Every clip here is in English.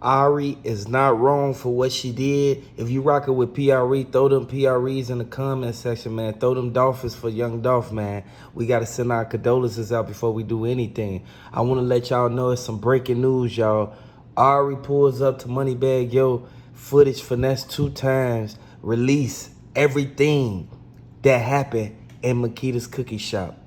Ari is not wrong for what she did. If you rockin' with PRE, throw them PREs in the comment section, man. Throw them Dolphins for young Dolph, man. We gotta send our condolences out before we do anything. I wanna let y'all know it's some breaking news, y'all. Ari pulls up to Moneybagg, yo, footage finesse 2 times, release everything that happened in Makita's cookie shop.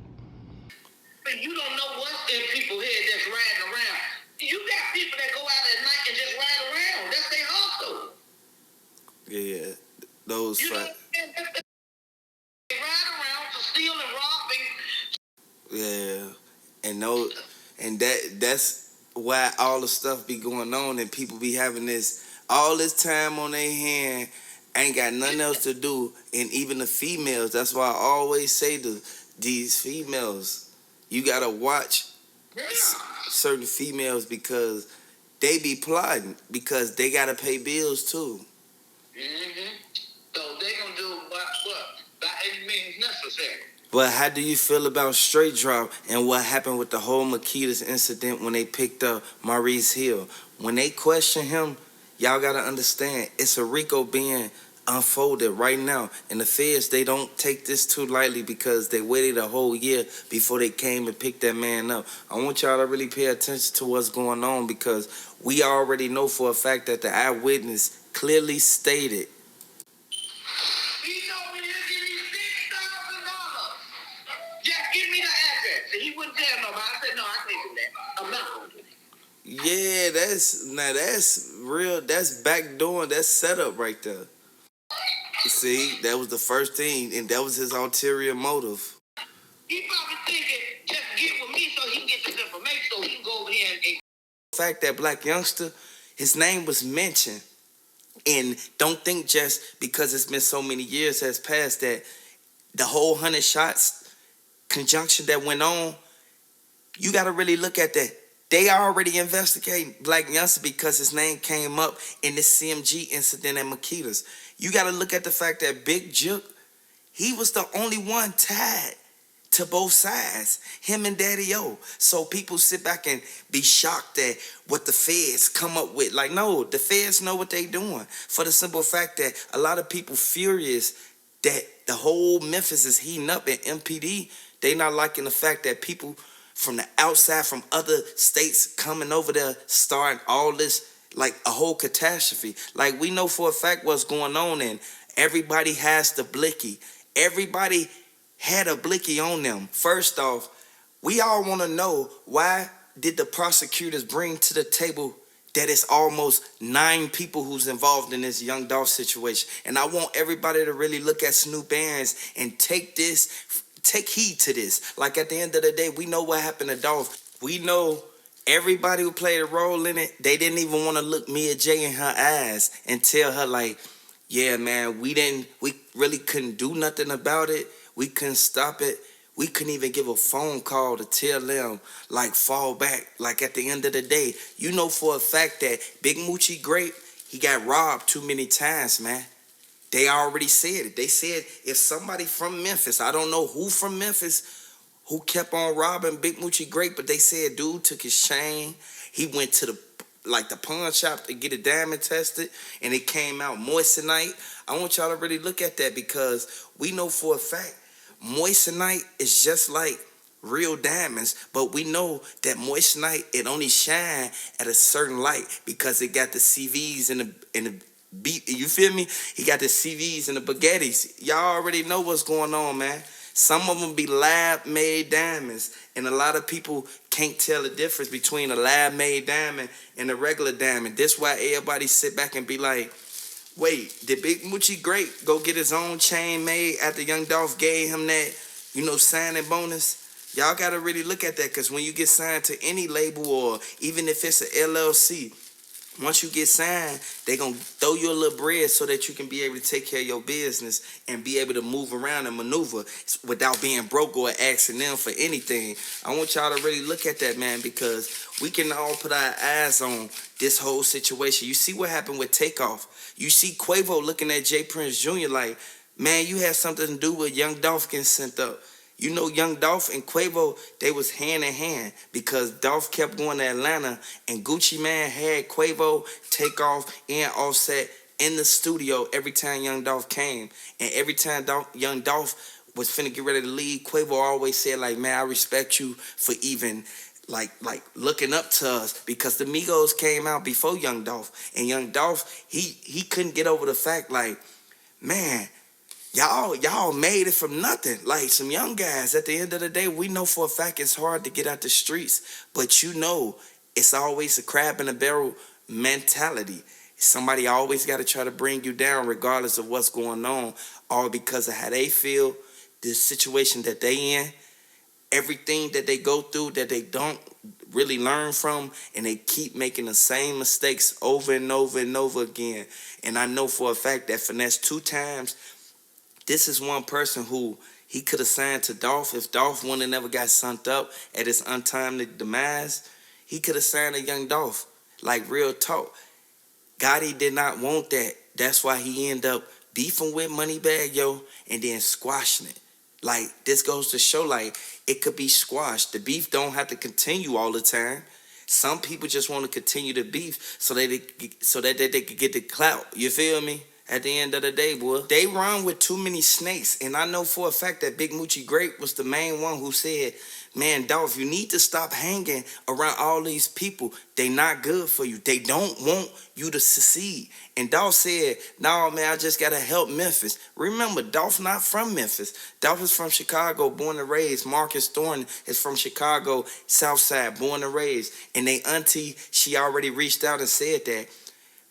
You don't know what's in people's head that's riding around. You got people that go out at night and just ride around. That's their hustle. Yeah, those. You know, they ride around to steal and rob. Yeah, and that's why all the stuff be going on and people be having all this time on their hand, ain't got nothing else to do, and even the females. That's why I always say to these females, you gotta watch certain females because they be plotting because they gotta pay bills too. Mm-hmm. So they gonna do what? By any means necessary. But how do you feel about Straight Drop and what happened with the whole Makita's incident when they picked up Maurice Hill? When they question him, y'all gotta understand it's a Rico being unfolded right now. And the feds, they don't take this too lightly because they waited a whole year before they came and picked that man up. I want y'all to really pay attention to what's going on because we already know for a fact that the eyewitness clearly stated. He told me to give me $6,000. Just give me the address. And he wouldn't tell nobody. I said, no, I can't do that. I'm not going to do that. Yeah, that's real. That's backdoor. That's setup right there. You see, that was the first thing, and that was his ulterior motive. He probably thinking, just get with me so he can get this information so he can go over here and... The fact that Blac Youngsta, his name was mentioned, and don't think just because it's been so many years has passed that the whole 100 shots conjunction that went on, you got to really look at that. They already investigating Blac Youngsta because his name came up in this CMG incident at Makita's. You got to look at the fact that Big Juke, he was the only one tied to both sides, him and Daddy O. So people sit back and be shocked at what the feds come up with. Like, no, the feds know what they doing. For the simple fact that a lot of people furious that the whole Memphis is heating up at MPD. They not liking the fact that people from the outside, from other states coming over there, starting all this, like a whole catastrophe. Like, we know for a fact what's going on, and everybody has the blicky. Everybody had a blicky on them. First off, we all want to know, why did the prosecutors bring to the table that it's almost 9 people who's involved in this Young Dolph situation? And I want everybody to really look at Snoop Aaron's and take heed to this. Like, at the end of the day, we know what happened to Dolph. We know everybody who played a role in it, they didn't even want to look Mia J in her eyes and tell her, like, yeah, man, we really couldn't do nothing about it. We couldn't stop it. We couldn't even give a phone call to tell them, like, fall back. Like, at the end of the day, you know for a fact that Big Moochie Grape, he got robbed too many times, man. They already said it. They said if somebody from Memphis, I don't know who from Memphis, who kept on robbing Big Moochie Grape, but they said dude took his chain. He went to the pawn shop to get a diamond tested, and it came out moissanite. I want y'all to really look at that because we know for a fact moissanite is just like real diamonds, but we know that moissanite, it only shine at a certain light because it got the CVs and the beat, you feel me? He got the CVs and the baguettes. Y'all already know what's going on, man. Some of them be lab-made diamonds, and a lot of people can't tell the difference between a lab-made diamond and a regular diamond. That's why everybody sit back and be like, wait, did Big Moochie Grape go get his own chain made after Young Dolph gave him that, signing bonus? Y'all got to really look at that because when you get signed to any label or even if it's an LLC, once you get signed, they going to throw you a little bread so that you can be able to take care of your business and be able to move around and maneuver without being broke or asking them for anything. I want y'all to really look at that, man, because we can all put our eyes on this whole situation. You see what happened with Takeoff. You see Quavo looking at Jay Prince Jr. like, man, you had something to do with Young Dolph getting sent up. You know, Young Dolph and Quavo, they was hand in hand because Dolph kept going to Atlanta and Gucci Man had Quavo take off and Offset in the studio every time Young Dolph came. And every time Young Dolph was finna get ready to leave, Quavo always said, like, man, I respect you for even like looking up to us, because the Migos came out before Young Dolph. And Young Dolph, he couldn't get over the fact, like, man, y'all made it from nothing. Like some young guys. At the end of the day, we know for a fact it's hard to get out the streets, but you know it's always a crab in a barrel mentality. Somebody always got to try to bring you down regardless of what's going on, all because of how they feel, the situation that they in, everything that they go through that they don't really learn from, and they keep making the same mistakes over and over and over again. And I know for a fact that Finesse 2 times, this is one person who he could have signed to Dolph. If Dolph wouldn't have never got sunk up at his untimely demise, he could have signed a Young Dolph. Like, real talk. Gotti did not want that. That's why he ended up beefing with Moneybagg, yo, and then squashing it. Like, this goes to show, like, it could be squashed. The beef don't have to continue all the time. Some people just want to continue the beef so that they could get the clout. You feel me? At the end of the day, boy, they run with too many snakes. And I know for a fact that Big Moochie Grape was the main one who said, man, Dolph, you need to stop hanging around all these people. They not good for you. They don't want you to succeed. And Dolph said, no, man, I just got to help Memphis. Remember, Dolph not from Memphis. Dolph is from Chicago, born and raised. Marcus Thornton is from Chicago, South Side, born and raised. And they auntie, she already reached out and said that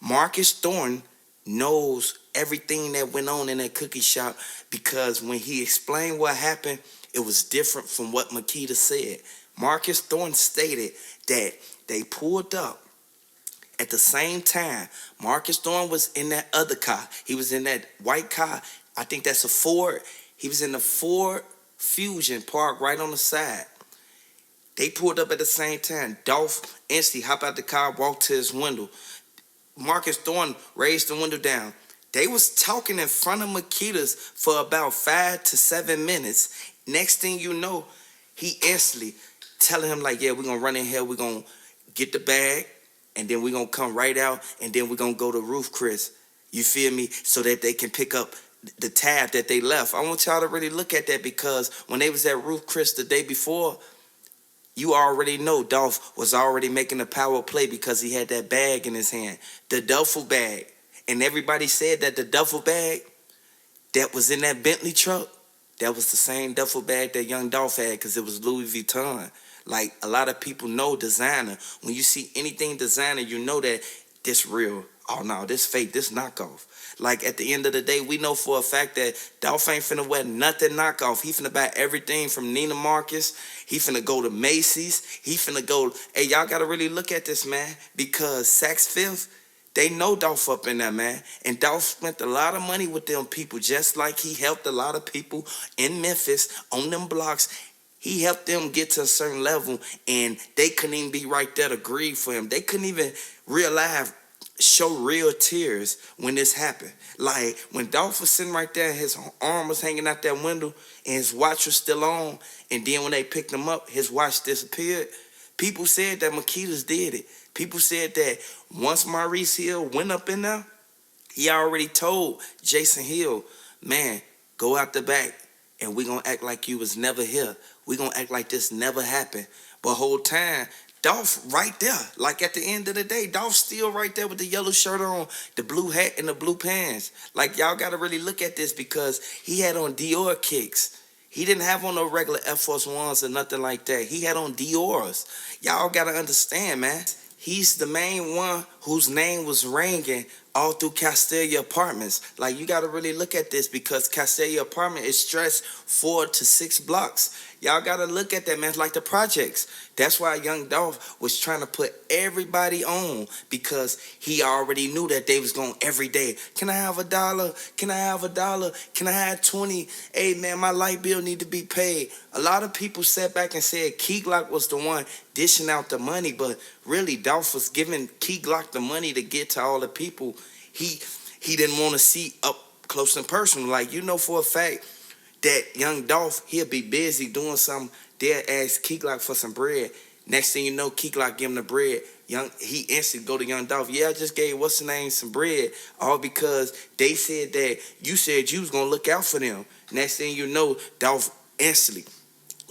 Marcus Thornton knows everything that went on in that cookie shop, because when he explained what happened, it was different from what Makita said. Marcus Thornton stated that they pulled up at the same time. Marcus Thornton was in that other car. He was in that white car. I think that's a Ford. He was in the Ford Fusion parked right on the side. They pulled up at the same time. Dolph instantly hopped out the car, walked to his window. Marcus Thornton raised the window down. They was talking in front of Makita's for about 5 to 7 minutes. Next thing you know, he instantly telling him, like, yeah, we're going to run in here, we're going to get the bag, and then we're going to come right out, and then we're going to go to Roof Chris. You feel me? So that they can pick up the tab that they left. I want y'all to really look at that, because when they was at Roof Chris the day before, you already know Dolph was already making a power play because he had that bag in his hand, the duffel bag. And everybody said that the duffel bag that was in that Bentley truck, that was the same duffel bag that Young Dolph had, because it was Louis Vuitton. Like, a lot of people know designer. When you see anything designer, you know that this real. Oh, no, this fake, this knockoff. Like, at the end of the day, we know for a fact that Dolph ain't finna wear nothing knockoff. He finna buy everything from Neiman Marcus. He finna go to Macy's. He finna go. Hey, y'all gotta really look at this, man, because Saks Fifth, they know Dolph up in there, man. And Dolph spent a lot of money with them people, just like he helped a lot of people in Memphis on them blocks. He helped them get to a certain level, and they couldn't even be right there to grieve for him. They couldn't even show real tears when this happened. Like, when Dolph was sitting right there, his arm was hanging out that window, and his watch was still on, and then when they picked him up, his watch disappeared. People said that Makita's did it. People said that once Maurice Hill went up in there, he already told Jason Hill, man, go out the back, and we gonna act like you was never here. We gonna act like this never happened. But whole time, Dolph right there. Like, at the end of the day, Dolph still right there with the yellow shirt on, the blue hat, and the blue pants. Like, y'all got to really look at this, because he had on Dior kicks. He didn't have on no regular Air Force Ones or nothing like that. He had on Dior's. Y'all got to understand, man. He's the main one whose name was ringing all through Castelia Apartments. Like, you got to really look at this, because Castelia Apartment is stretched 4 to 6 blocks. Y'all got to look at that, man. It's like the projects. That's why Young Dolph was trying to put everybody on, because he already knew that they was going every day. Can I have $1? Can I have $1? Can I have 20? Hey, man, my light bill need to be paid. A lot of people sat back and said KeyGlock was the one dishing out the money, but really Dolph was giving KeyGlock the money to get to all the people he didn't want to see up close and personal. Like, you know for a fact, that young Dolph, he'll be busy doing something. They'll ask KeyGlock for some bread. Next thing you know, KeyGlock give him the bread. He instantly go to young Dolph. Yeah, I just gave what's the name some bread, all because they said that you said you was gonna look out for them. Next thing you know, Dolph instantly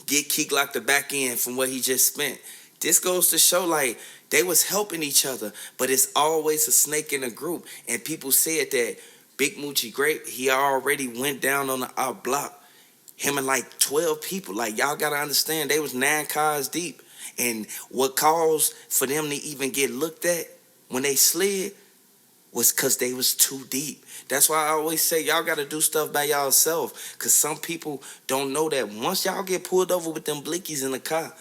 get KeyGlock the back end from what he just spent. This goes to show like they was helping each other, but it's always a snake in a group. And people said that Big Moochie Grape, he already went down on our block. Him and like 12 people. Like, y'all gotta understand, they was 9 cars deep. And what caused for them to even get looked at when they slid was because they was too deep. That's why I always say y'all gotta do stuff by yourself. Cause some people don't know that once y'all get pulled over with them blickies in the car,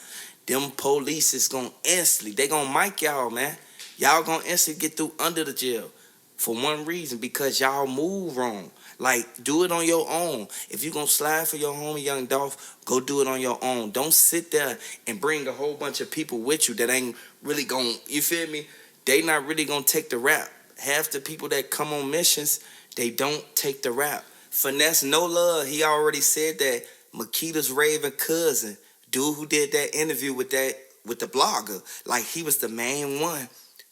them police is gonna instantly, they gonna mic y'all, man. Y'all gonna instantly get through under the jail. For one reason, because y'all move wrong. Like, do it on your own. If you gonna slide for your homie, young Dolph, go do it on your own. Don't sit there and bring a whole bunch of people with you that ain't really gonna, you feel me? They not really gonna take the rap. Half the people that come on missions, they don't take the rap. Finesse No Love, he already said that Makita's raving cousin, dude who did that interview with the blogger, like he was the main one.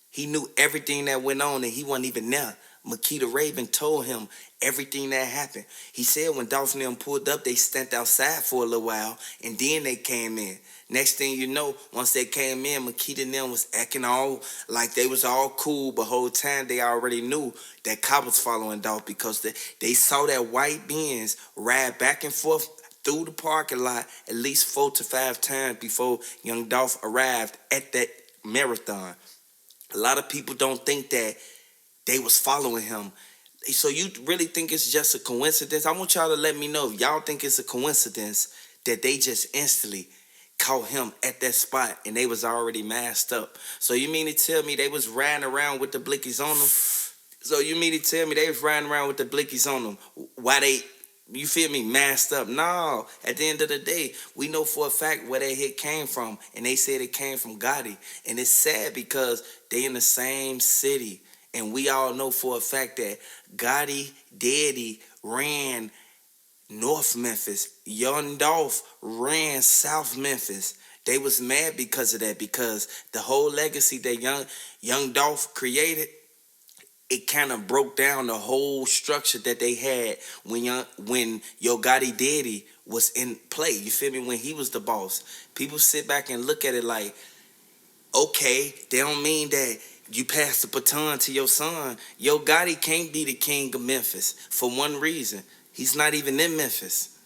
He knew everything that went on and he wasn't even there. Makita Raven told him everything that happened. He said when Dolph and them pulled up, they stepped outside for a little while and then they came in. Next thing you know, once they came in, Makita and them was acting all like they was all cool, but whole time they already knew that cop was following Dolph because they saw that white Benz ride back and forth through the parking lot at least 4 to 5 times before young Dolph arrived at that marathon. A lot of people don't think that they was following him. So you really think it's just a coincidence? I want y'all to let me know if y'all think it's a coincidence that they just instantly caught him at that spot and they was already masked up. So you mean to tell me they was riding around with the blickies on them? So you mean to tell me they was riding around with the blickies on them? Why they, you feel me, masked up? No. At the end of the day, we know for a fact where that hit came from. And they said it came from Gotti. And it's sad because they in the same city. And we all know for a fact that Gotti, Daddy ran North Memphis. Young Dolph ran South Memphis. They was mad because of that, because the whole legacy that young Dolph created, it kind of broke down the whole structure that they had when Yo Gotti Daddy was in play. You feel me? When he was the boss. People sit back and look at it like, okay, they don't mean that you pass the baton to your son. Yo Gotti can't be the king of Memphis for one reason. He's not even in Memphis.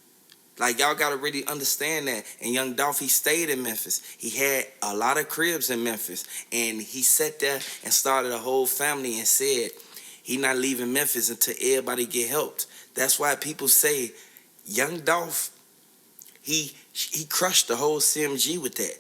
Like, y'all got to really understand that. And young Dolph, he stayed in Memphis. He had a lot of cribs in Memphis. And he sat there and started a whole family and said he not leaving Memphis until everybody get helped. That's why people say young Dolph, he crushed the whole CMG with that.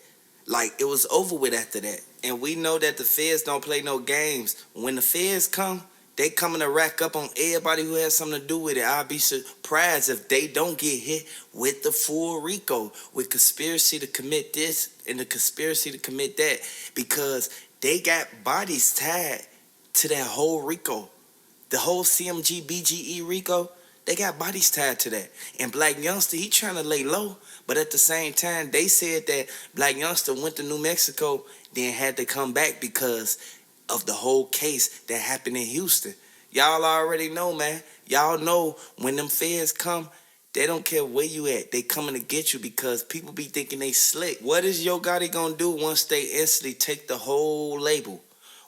Like, it was over with after that. And we know that the feds don't play no games. When the feds come, they coming to rack up on everybody who has something to do with it. I'll be surprised if they don't get hit with the full Rico, with conspiracy to commit this and the conspiracy to commit that, because they got bodies tied to that whole Rico. The whole CMG, BGE Rico, they got bodies tied to that. And Blac Youngsta, he trying to lay low, but at the same time, they said that Blac Youngsta went to New Mexico, then had to come back because of the whole case that happened in Houston. Y'all already know, man. Y'all know when them feds come, they don't care where you at. They coming to get you because people be thinking they slick. What is Yo Gotti gonna do once they instantly take the whole label?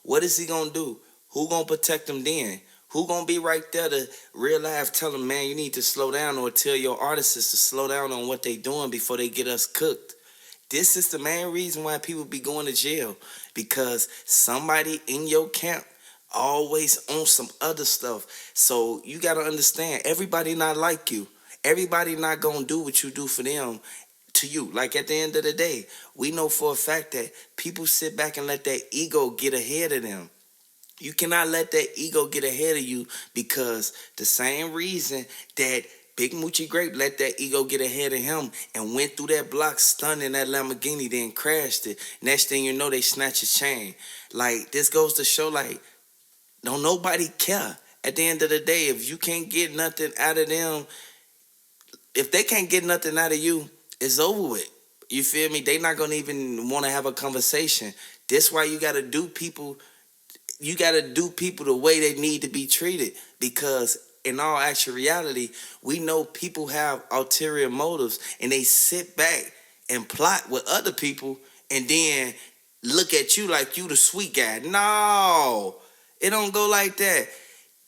What is he gonna do? Who gonna protect him then? Who gonna be right there to real life tell them, man, you need to slow down, or tell your artists to slow down on what they doing before they get us cooked? This is the main reason why people be going to jail, because somebody in your camp always on some other stuff. So you got to understand, everybody not like you. Everybody not going to do what you do for them to you. Like, at the end of the day, we know for a fact that people sit back and let that ego get ahead of them. You cannot let that ego get ahead of you, because the same reason that Big Moochie Grape let that ego get ahead of him and went through that block stunning that Lamborghini, then crashed it. Next thing you know, they snatch his chain. Like, this goes to show, like, don't nobody care. At the end of the day, if you can't get nothing out of them, if they can't get nothing out of you, it's over with. You feel me? They not gonna even want to have a conversation. That's why you gotta do people. You gotta do people the way they need to be treated. Because in all actual reality, we know people have ulterior motives, and they sit back and plot with other people, and then look at you like you the sweet guy. No, it don't go like that.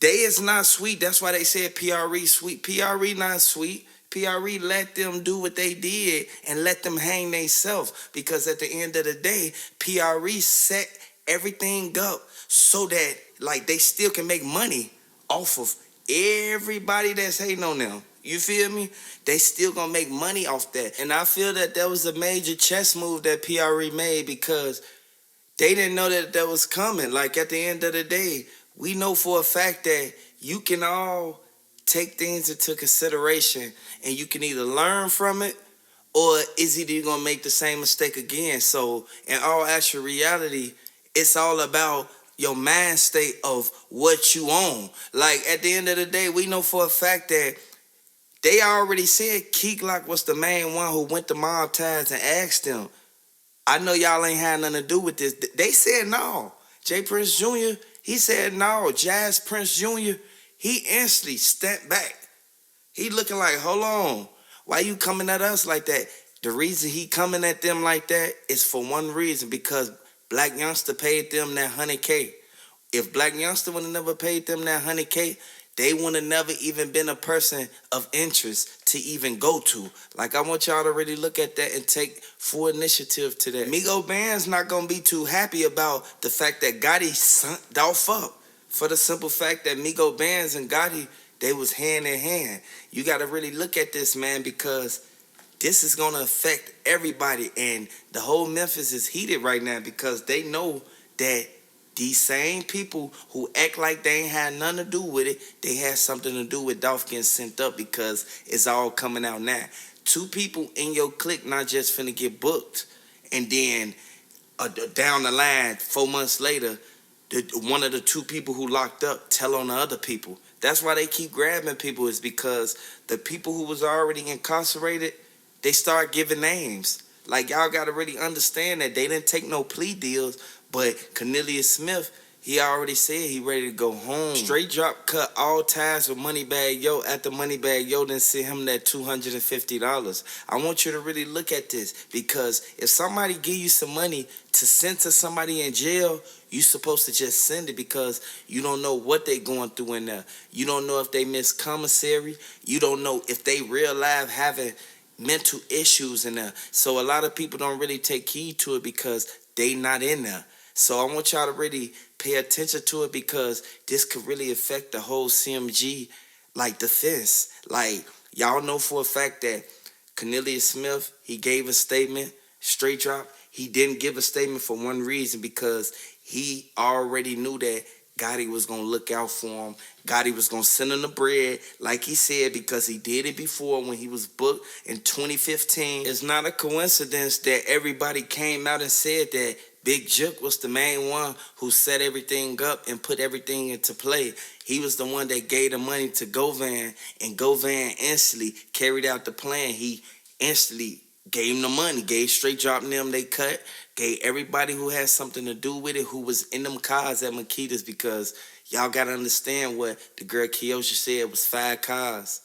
They is not sweet. That's why they said PRE sweet. PRE not sweet. PRE let them do what they did and let them hang themselves. Because at the end of the day, PRE set everything up so that like they still can make money off of everybody that's hating on them. You feel me? They still gonna make money off that. And I feel that was a major chess move that PRE made, because they didn't know that was coming. Like, at the end of the day, we know for a fact that you can all take things into consideration, and you can either learn from it, or is either you're going to make the same mistake again. So in all actual reality, it's all about your mind state of what you own. Like, at the end of the day, we know for a fact that they already said KeyGlock was the main one who went to Mob Ties and asked them, I know y'all ain't had nothing to do with this. They said no. Jay Prince Jr., he said no. Jazz Prince Jr., he instantly stepped back. He looking like, hold on, why you coming at us like that? The reason he coming at them like that is for one reason, because Blac Youngsta paid them that 100K. If Blac Youngsta would have never paid them that 100K, they would have never even been a person of interest to even go to. Like, I want y'all to really look at that and take full initiative to that. Migo Band's not going to be too happy about the fact that Gotti sunk Dolph up, for the simple fact that Migo Bands and Gotti, they was hand in hand. You got to really look at this, man, because this is going to affect everybody. And the whole Memphis is heated right now because they know that these same people who act like they ain't had nothing to do with it, they had something to do with Dolph getting sent up, because it's all coming out now. 2 people in your clique not just finna get booked, and then down the line, 4 months later, one of the 2 people who locked up tell on the other people. That's why they keep grabbing people, is because the people who was already incarcerated, they start giving names. Like, y'all got to really understand that they didn't take no plea deals, but Cornelius Smith, he already said he ready to go home. Straight drop cut all ties with Moneybagg Yo after Moneybagg Yo didn't send him that $250. I want you to really look at this, because if somebody give you some money to send to somebody in jail, you supposed to just send it, because you don't know what they going through in there. You don't know if they miss commissary. You don't know if they real life having mental issues in there. So a lot of people don't really take heed to it because they not in there. So I want y'all to really pay attention to it, because this could really affect the whole CMG, like, defense. Like, y'all know for a fact that Cornelius Smith, he gave a statement, straight drop. He didn't give a statement for one reason, because he already knew that Gotti was going to look out for him. Gotti was going to send him the bread, like he said, because he did it before when he was booked in 2015. It's not a coincidence that everybody came out and said that Big Jook was the main one who set everything up and put everything into play. He was the one that gave the money to Govan, and Govan instantly carried out the plan. He instantly gave him the money, gave straight drop them they cut, gave everybody who had something to do with it, who was in them cars at Makita's, because y'all got to understand what the girl Kiosha said was 5 cars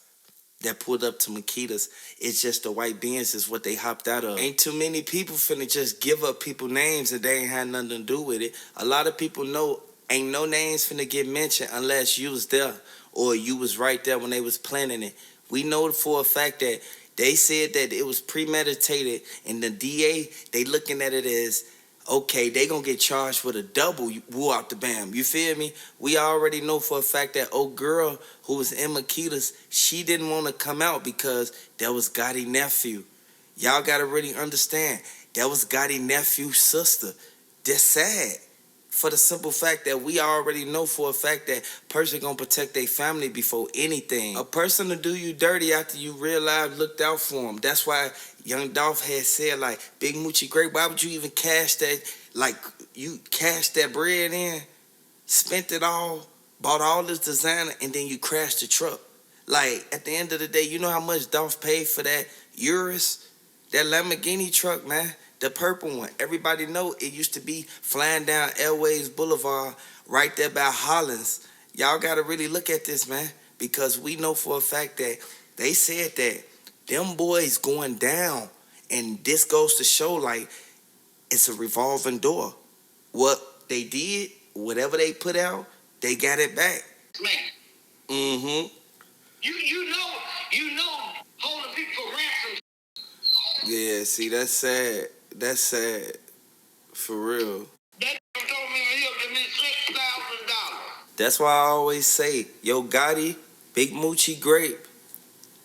that pulled up to Makita's. It's just the white Benz is what they hopped out of. Ain't too many people finna just give up people names and they ain't had nothing to do with it. A lot of people know ain't no names finna get mentioned unless you was there or you was right there when they was planning it. We know for a fact that they said that it was premeditated, and the DA, they looking at it as, okay, they gonna get charged with a double woo out the bam. You feel me? We already know for a fact that old girl who was in Makita's, she didn't want to come out because that was Gotti nephew. Y'all gotta really understand, that was Gotti nephew's sister. That's sad. For the simple fact that we already know for a fact that person gonna protect their family before anything. A person to do you dirty after you realize looked out for him. That's why Young Dolph had said, like, Big Moochie Great, why would you even cash that? Like, you cashed that bread in, spent it all, bought all this designer, and then you crashed the truck. Like, at the end of the day, you know how much Dolph paid for that Urus? That Lamborghini truck, man. The purple one. Everybody know it used to be flying down Airways Boulevard right there by Hollins. Y'all got to really look at this, man, because we know for a fact that they said that them boys going down, and this goes to show, like, it's a revolving door. What they did, whatever they put out, they got it back. Man, Mm-hmm. you know, holding people for ransom. Yeah, see, that's sad. That's sad. For real. That told me he'll give me $6,000. That's why I always say, yo, Gotti, Big Moochie Grape,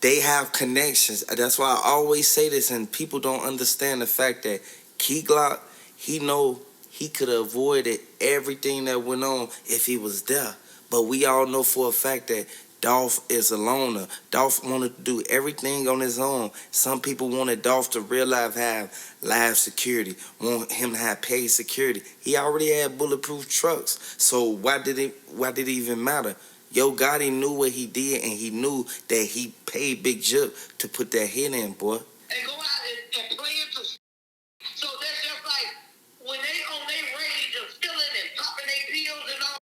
they have connections. That's why I always say this, and people don't understand the fact that KeyGlock, he know he could have avoided everything that went on if he was there. But we all know for a fact that Dolph is a loner. Dolph wanted to do everything on his own. Some people wanted Dolph to real life have live security, want him to have paid security. He already had bulletproof trucks. So why did it even matter? Yo Gotti knew what he did, and he knew that he paid Big Jip to put that hit in, boy. And go out and play it to. So that's just like when they on their rage of stealing and popping their pills and all,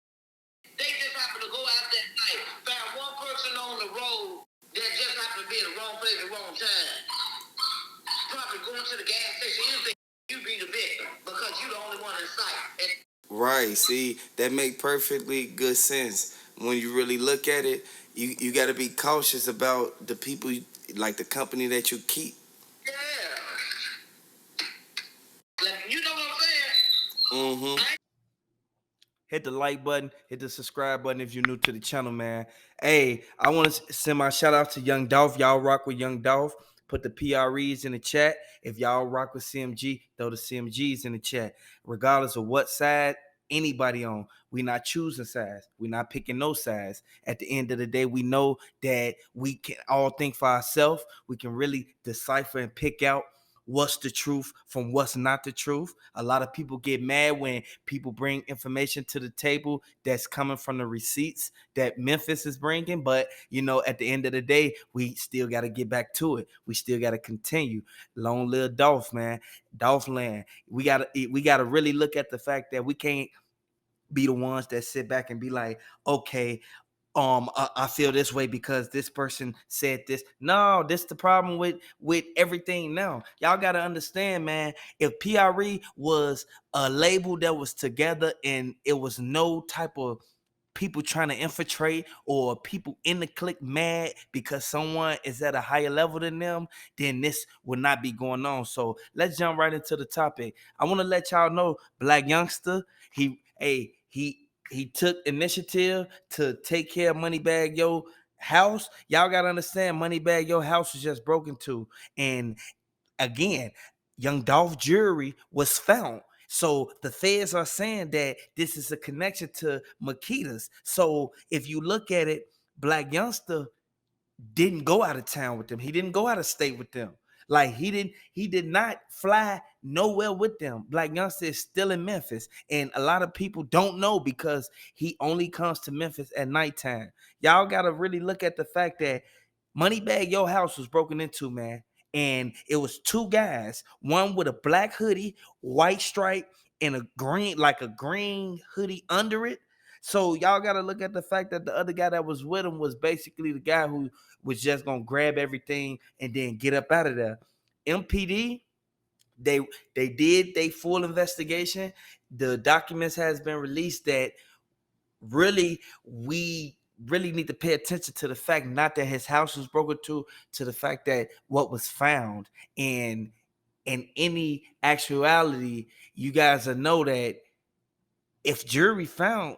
they just happen to go out that night, found one person on the road that just happened to be in the wrong place at the wrong time. Probably going to the gas station, anything, you be the victim because you the only one in sight. And Right, see, that make perfectly good sense. When you really look at it, you got to be cautious about the people, like the company that you keep. yeah. Like, you know what I'm saying? Mm-hmm. Hit the like button, hit the subscribe button if you're new to the channel, man. Hey, I want to send my shout out to Young Dolph. Y'all rock with Young Dolph. Put the PREs in the chat. If y'all rock with CMG, throw the CMGs in the chat. Regardless of what side anybody on, we not choosing sides. We not picking no sides. At the end of the day, we know that we can all think for ourselves. We can really decipher and pick out what's the truth from what's not the truth. A lot of people get mad when people bring information to the table that's coming from the receipts that Memphis is bringing. But, you know, at the end of the day, we still got to get back to it. We still got to continue. Long live Dolph, man. Dolph land. We got to really look at the fact that we can't be the ones that sit back and be like, okay, I feel this way because this person said this. No, this the problem with everything now. Y'all gotta understand, man. If PRE was a label that was together and it was no type of people trying to infiltrate or people in the clique mad because someone is at a higher level than them, then this would not be going on. So let's jump right into the topic. I want to let y'all know Blac Youngsta, he took initiative to take care of Moneybagg Yo house. Y'all gotta understand, Moneybagg Yo house was just broken to, and again, Young Dolph jewelry was found. So the feds are saying that this is a connection to Makita's. So if you look at it, Blac Youngsta didn't go out of town with them. He didn't go out of state with them. Like he did not fly nowhere with them. Blac Youngsta is still in Memphis. And a lot of people don't know because he only comes to Memphis at nighttime. Y'all gotta really look at the fact that Moneybagg Yo house was broken into, man. And it was two guys, one with a black hoodie, white stripe, and a green, like a green hoodie under it. So y'all gotta look at the fact that the other guy that was with him was basically the guy who was just gonna grab everything and then get up out of there. MPD, they did their full investigation. The documents has been released that really we really need to pay attention to the fact not that his house was broken to the fact that what was found. And in any actuality, you guys will know that if jury found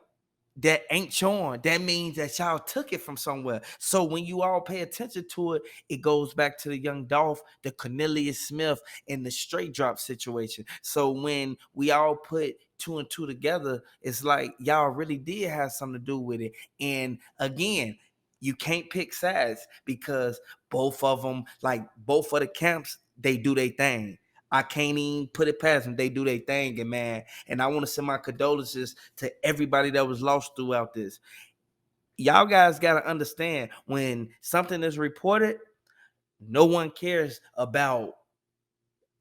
that ain't showing, that means that y'all took it from somewhere. So when you all pay attention to it, it goes back to the Young Dolph, the Cornelius Smith, and the straight drop situation. So when we all put two and two together, it's like y'all really did have something to do with it. And again, you can't pick sides because both of them, like both of the camps, they do their thing. I can't even put it past them. They do their thing, and man, and I want to send my condolences to everybody that was lost throughout this. Y'all guys gotta understand when something is reported, no one cares about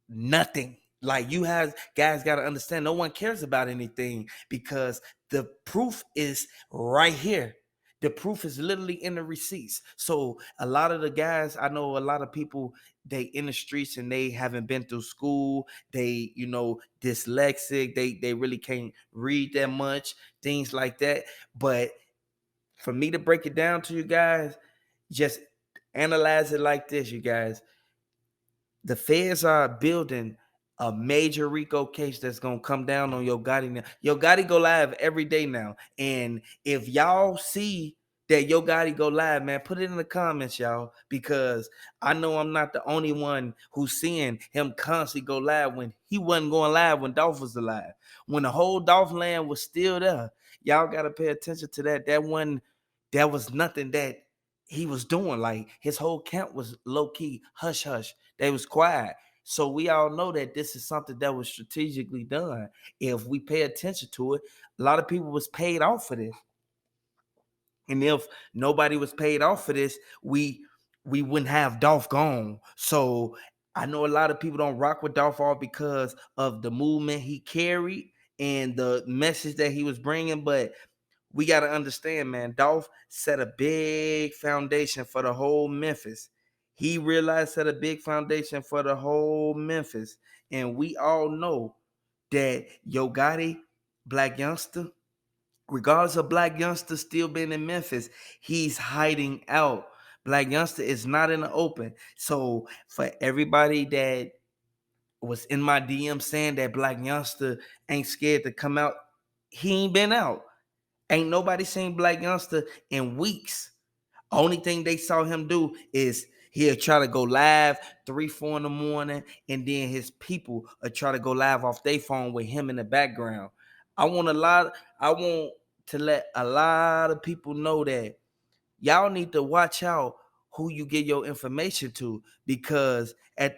nothing. Like you guys got to understand, no one cares about anything because the proof is right here. The proof is literally in the receipts. So a lot of the guys, I know a lot of people, they in the streets and they haven't been through school. They, dyslexic. They really can't read that much, things like that. But for me to break it down to you guys, just analyze it like this, you guys. The feds are building a major Rico case that's gonna come down on Yo Gotti now. Yo Gotti go live every day now, and if y'all see that Yo Gotti go live, man, put it in the comments, y'all, because I know I'm not the only one who's seeing him constantly go live when he wasn't going live when Dolph was alive. When the whole Dolph land was still there, y'all gotta pay attention to that. That was nothing that he was doing. Like his whole camp was low key, hush hush. They was quiet. So we all know that this is something that was strategically done. If we pay attention to it, a lot of people was paid off for this. And if nobody was paid off for this, we wouldn't have Dolph gone. So I know a lot of people don't rock with Dolph all because of the movement he carried and the message that he was bringing, but we got to understand, man, Dolph set a big foundation for the whole Memphis. He realized set a big foundation for the whole Memphis. And we all know that Yo Gotti, Blac Youngsta, regardless of Blac Youngsta still being in Memphis, he's hiding out. Blac Youngsta is not in the open. So for everybody that was in my DM saying that Blac Youngsta ain't scared to come out, he ain't been out. Ain't nobody seen Blac Youngsta in weeks. Only thing they saw him do is he'll try to go live 3, 4 in the morning, and then his people will try to go live off their phone with him in the background. I want to let a lot of people know that y'all need to watch out who you get your information to, because at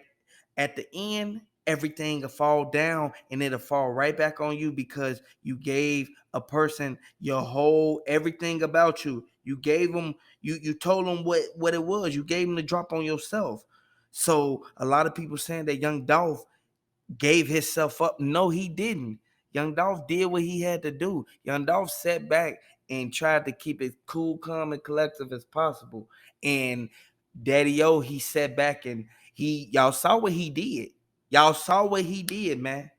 the end, everything will fall down and it'll fall right back on you because you gave a person your whole everything about you. You gave them, you told them what it was. You gave them the drop on yourself. So a lot of people saying that Young Dolph gave himself up. No, he didn't. Young Dolph did what he had to do. Young Dolph sat back and tried to keep it cool, calm, and collective as possible. And Daddy O, he sat back and y'all saw what he did. Y'all saw what he did, man.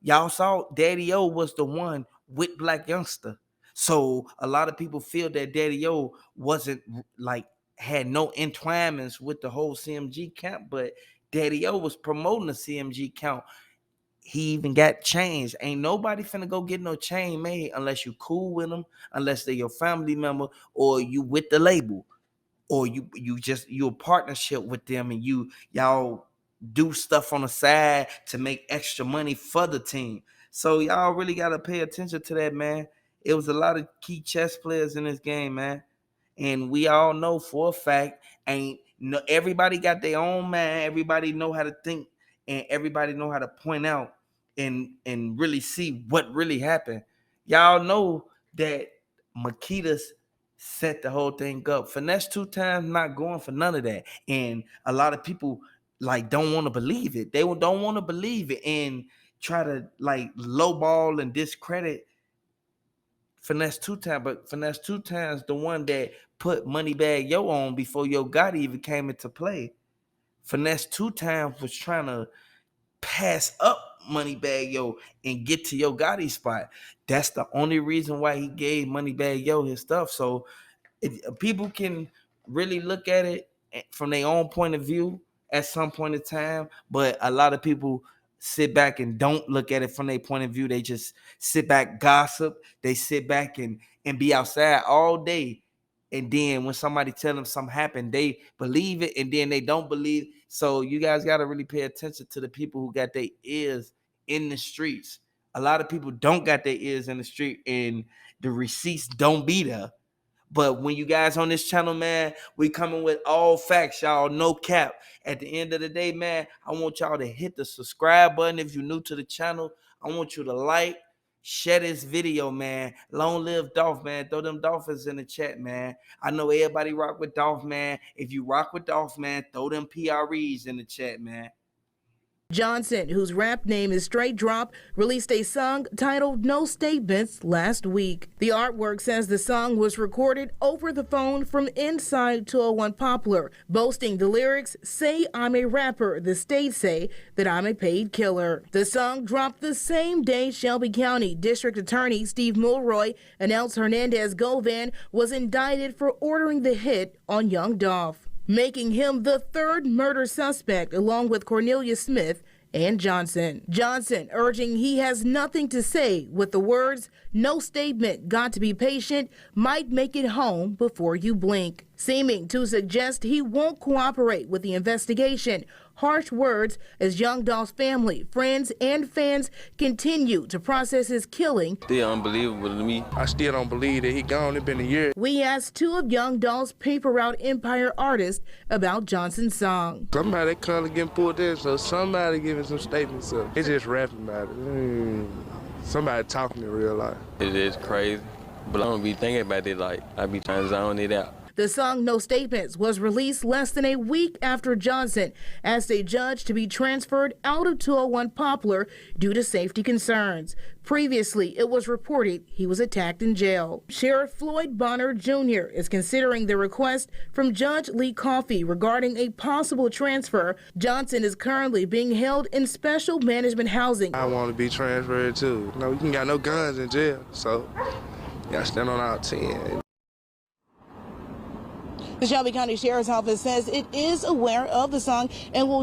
Y'all saw Daddy O was the one with Blac Youngsta. So a lot of people feel that Daddy O wasn't like had no entwinements with the whole CMG camp, but Daddy O was promoting the CMG count. He even got chains. Ain't nobody finna go get no chain made unless you cool with them, unless they're your family member or you with the label, or you a partnership with them and y'all do stuff on the side to make extra money for the team. So y'all really gotta pay attention to that, man. It was a lot of key chess players in this game, man. And we all know for a fact, ain't no everybody got their own man. Everybody know how to think, and everybody know how to point out and really see what really happened. Y'all know that Makitas set the whole thing up. Finesse 2 times not going for none of that. And a lot of people like don't want to believe it. They don't want to believe it and try to like lowball and discredit Finesse 2 times. But Finesse 2 times the one that put Moneybagg Yo on before Yo Gotti even came into play. Finesse 2 times was trying to pass up Moneybagg Yo and get to Yo Gotti spot. That's the only reason why he gave Moneybagg Yo his stuff. So people can really look at it from their own point of view at some point in time, but a lot of people sit back and don't look at it from their point of view. They just sit back, gossip. They sit back and be outside all day. And then when somebody tell them something happened, they believe it, and then they don't believe. So you guys got to really pay attention to the people who got their ears in the streets. A lot of people don't got their ears in the street, and the receipts don't be there. But when you guys on this channel, man, we coming with all facts, y'all. No cap. At the end of the day, man, I want y'all to hit the subscribe button if you're new to the channel. I want you to like, Share this video, man. Long live Dolph, man. Throw them Dolphins in the chat, man. I know everybody rock with Dolph, man. If you rock with Dolph, man, throw them PREs in the chat, man. Johnson, whose rap name is Straight Drop, released a song titled No Statements last week. The artwork says the song was recorded over the phone from inside 201 Poplar, boasting the lyrics, "Say I'm a rapper, the state say that I'm a paid killer." The song dropped the same day Shelby County District Attorney Steve Mulroy announced Hernandez Govan was indicted for ordering the hit on Young Dolph, making him the third murder suspect along with Cornelius Smith and Johnson. Johnson urging he has nothing to say with the words, "No statement, got to be patient, might make it home before you blink," seeming to suggest he won't cooperate with the investigation. Harsh words as Young Dolph's family, friends, and fans continue to process his killing. Still unbelievable to me. I still don't believe that he gone. It's been a year. We asked two of Young Dolph's Paper Route Empire artists about Johnson's song. Somebody color getting pulled in, so somebody giving some statements up. It's just rapping about it. Somebody talking in real life. It is crazy, but I don't be thinking about it like I be trying to zone it out. The song No Statements was released less than a week after Johnson asked a judge to be transferred out of 201 Poplar due to safety concerns. Previously, it was reported he was attacked in jail. Sheriff Floyd Bonner Jr. is considering the request from Judge Lee Coffey regarding a possible transfer. Johnson is currently being held in special management housing. I want to be transferred too. No, you ain't got no guns in jail, so you gotta stand on our 10. The Shelby County Sheriff's Office says it is aware of the song and will